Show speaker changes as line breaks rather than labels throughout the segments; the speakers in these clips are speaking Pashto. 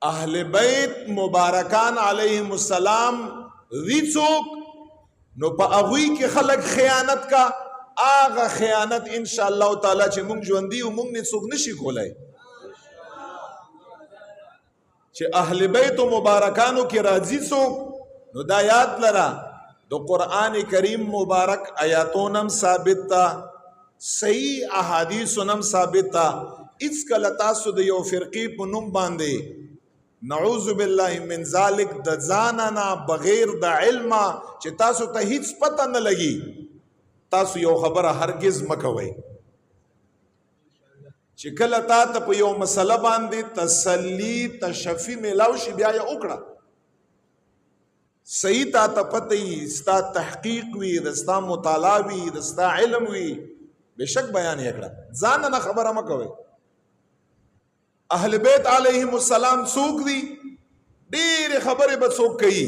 اهل بیت مبارکان علیهم السلام وی څوک نو په هغوی کې خلک خیانت کا هغه خیانت ان شاء الله تعالی چې موږ ژوندي او موږ نه څوک نشي کولای چې اهل بیت مبارکانو کې راځي څوک نو دا یاد لره د قرآن کریم مبارک آیاتونم ثابت تا صحیح احادیثونم ثابت تا اس کله تاسو د یو فرقې په نوم باندې نعوذ بالله من ذلک د ځاننا بغیر د علم چې تاسو ته هیڅ پته نه لګي تاسو یو خبره هرگز مکوئ چې کله تا ته په یو مسله باندې تسلی تشفی ملاو شي بیا یې وکړه صحیح تا ته پته وي ستا تحقیق وي د ستا مطالعه وي د ستا علم وي بشک بیان یې کړه ځان نه خبره مکوئ اهل بیت علیهم السلام څوک دي ډېرې خبرې به څوک کوي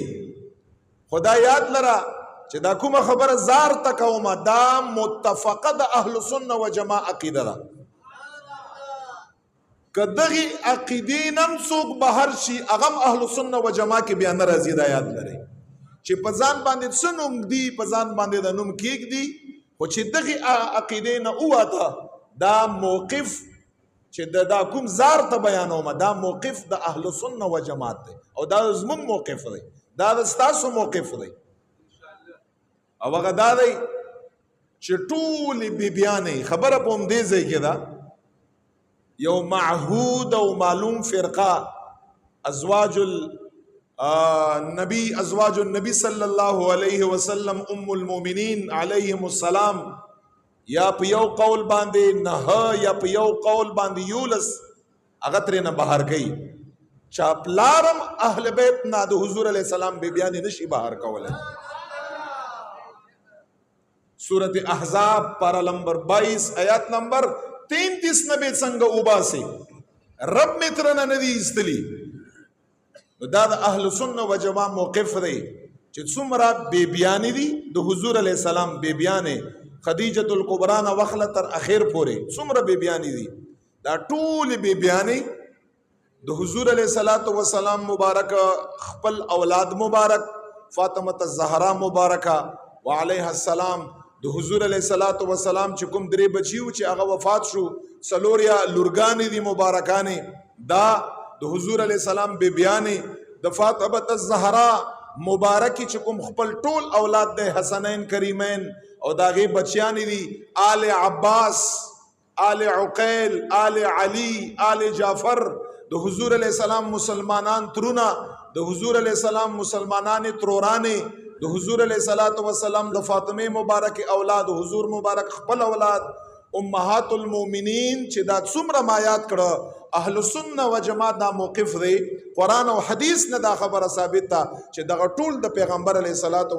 خدا یاد لره چې دا کومه خبره زار تکومه دا متفقه د اهل سنه و جماعه عقیده ده که دغې عقیدې نم څوک بهر شي هغه هم اهل سنه و جماعه کې بیا نه راځي دا یاد لرئ چې په ځان باندې څه نوم دي په ځان باندې د نوم کېږدي خو چې دغې عقیدې نه ووته دا موقف چې دا کوم زار ته بیانومه دا موقف د اهل سنه و جماعت دی او دا زموږ موقف دی دا د ستاسو موقف دی او هغه دا دی چې ټولې بیبیانې خبره په همدې ځای کې ده یو معهود او معلوم فرقه ازواج النبی صلی الله علیه وسلم ام المؤمنین علیهم السلام یا په یو قول باندې نه یا په یو قول باندې یولس هغه ترې نه بهر کوي چاپلارم اهل بیت نه د حضور علیه السلام بیبیانې نشي بهر کولی سورت احزاب پارا نمبر 22 آیات نمبر 33 نبی څنګه وباسي رب مترنه ندی استلی دا د اهل سنه و جماعه موقف دی چې څومره بیبیانې دي د حضور علیه السلام بیبیانې خدیجة الکبرا نه وخله تر اخر پورې څومره بیبیانې دي دا ټولې بیبیانې د حضور علیه السلام مبارک خپل اولاد مبارک فاطمه الزهرا مبارکه وعلیها السلام د حضور علیه السلام چې کوم درې بچیو چې هغه وفات شو څلوریا لورګانې دي مبارکانې دا د حضور علیه السلام بیبیانې د فاطمه الزهرا مبارکی چې کوم خپل ټول اولاد د حسنین کریمین او داغي بچیان دي آل عباس آل عقیل آل علی آل جعفر د حضور علیہ السلام مسلمانان ترونا د حضور علیہ السلام مسلمانان ترورانه د حضور علیہ السلام د فاطمه مبارک اولاد حضور مبارک خپل اولاد امهات المؤمنین چې دا څومره مایات کړه اهل سنه و جماعت دا موقف دی قرآن او حدیث نه دا خبره ثابت ده چې دغه ټول د پیغمبر علیه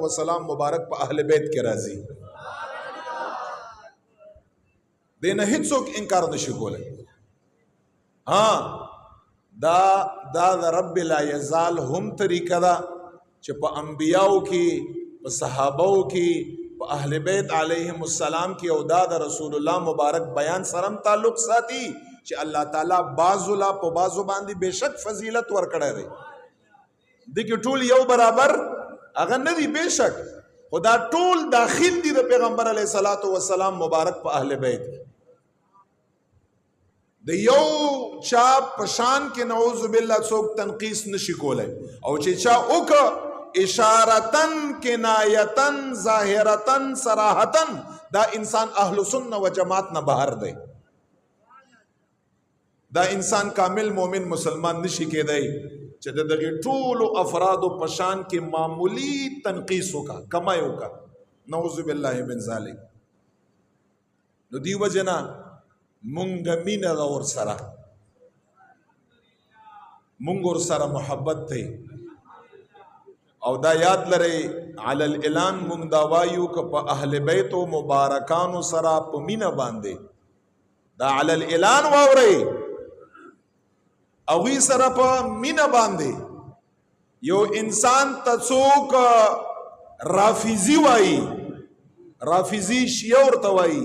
السلام مبارک په اهل بیت کې راځي دینه هیڅوک انکار نشي کولی ها دا د رب لا یزال هم طریقه ده چې په انبیاو کې په صحابو کې په اهل بیت علیهم السلام کې او دا د رسول الله مبارک بیان سره تعلق ساتي چې الله تعالی بعضو لا په بعضو باندې بشک فضیلت ورکړی دی دغه ټول یو برابر هغه نه دی بشک خدا ټول داخل دي د پیغمبر علیه السلام مبارک په اهل بیت د یو چا پشان کې نعوذ بالله څوک تنقیس نشي کولای او چې چا وک اشارتن کنایتن ظاهرتن صراحتن دا انسان اهل سنه و جماعت نه بهر دی دا انسان کامل مومن مسلمان نشي کېدی چې دغه ټول افراد او پشان کې معمولی تنقیس وکا کمای وکا نعوذ بالله من ذلک نو دی وجنا مونږ مینا اور سره مونږ ور سره محبت ته او دا یاد لري علی الاعلان مونږ دا وایو ک په اهل بیت او مبارکانو سره په مینا باندې دا علی الاعلان واوري او وی سره په مینا باندې یو انسان تڅوک رافیزی وای رافیزی شیعه ورته وای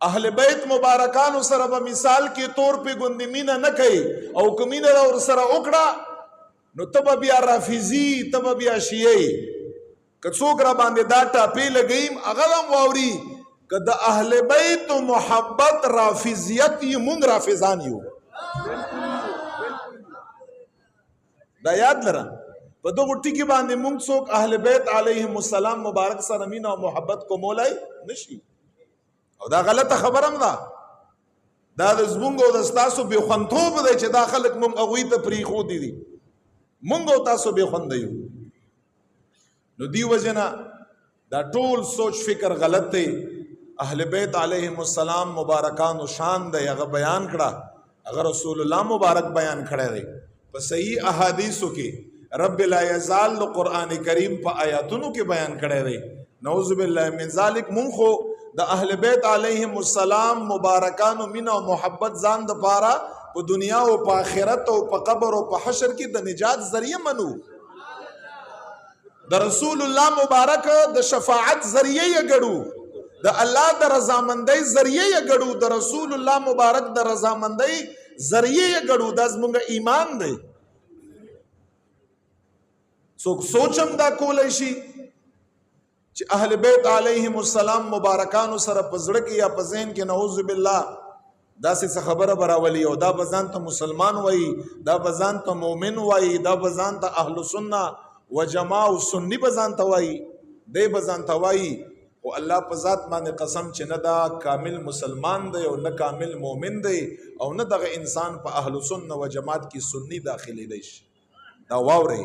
اهل بیت مبارکانو سره به مثال کې طور په ګوندې مینه نه کوي او که مینه ور سره وکړه نو ته به بیا رافضي ته به بیا شیعي که څوک را باندې دا ټاپې لګیم هغه هم واوري که د اهل بیت محبت رافضیت یې مونږ رافضان یو دا یاد لره په دغه ټکي باندې مونږ څوک اهل بیت علیهم السلام مبارک سره مینه او محبت کومولای نشي او دا غلطه خبره هم ده دا د زمونږ او د ستاسو بې خوندتوب دی چې دا خلک مونږ هغوی ته پرېښودي دي مونږ او تاسو بې خونده یو نو دی وجه نه دا ټول سوچ فکر غلط دی اهل بیت علیهم السلام مبارکانو شان دی هغه بیان کړه هغه رسول الله مبارک بیان کړی دی په صحیح احادیثو کې رب لا یزال قرآن کریم په آیاتونو کې بیان کړی دی نعوذ بالله من ذالک مونږ خو د اهل بیت علیهم السلام مبارکانو مینا او محبت ځان د پاره په دنیا او په آخرت او په قبر او په حشر کې د نجات ذریعہ منو د رسول الله مبارک د شفاعت ذریعہ یې ګړو د الله د رضامندۍ ذریعہ یې ګړو د رسول الله مبارک د رضامندۍ ذریعہ یې ګړو د زموږ ایمان دی څوک سوچم دا کولای شي چې اهل بیت علیهم السلام مبارکانو سره په زړه کې یا په ذهن کې نعوذ بالله داسې څه خبره براولي او دا به ځان ته مسلمان وایي دا به ځان ته مؤمن وایي دا به ځان ته اهل سنه و جماع او سنی به ځان ته وایي دی به ځان ته وایي خو الله په ذات باندې قسم چې نه دا کامل مسلمان دی او نه کامل مؤمن دی او نه دغه انسان په اهل سنه و جماعت کې سنی داخلي دی دا واوري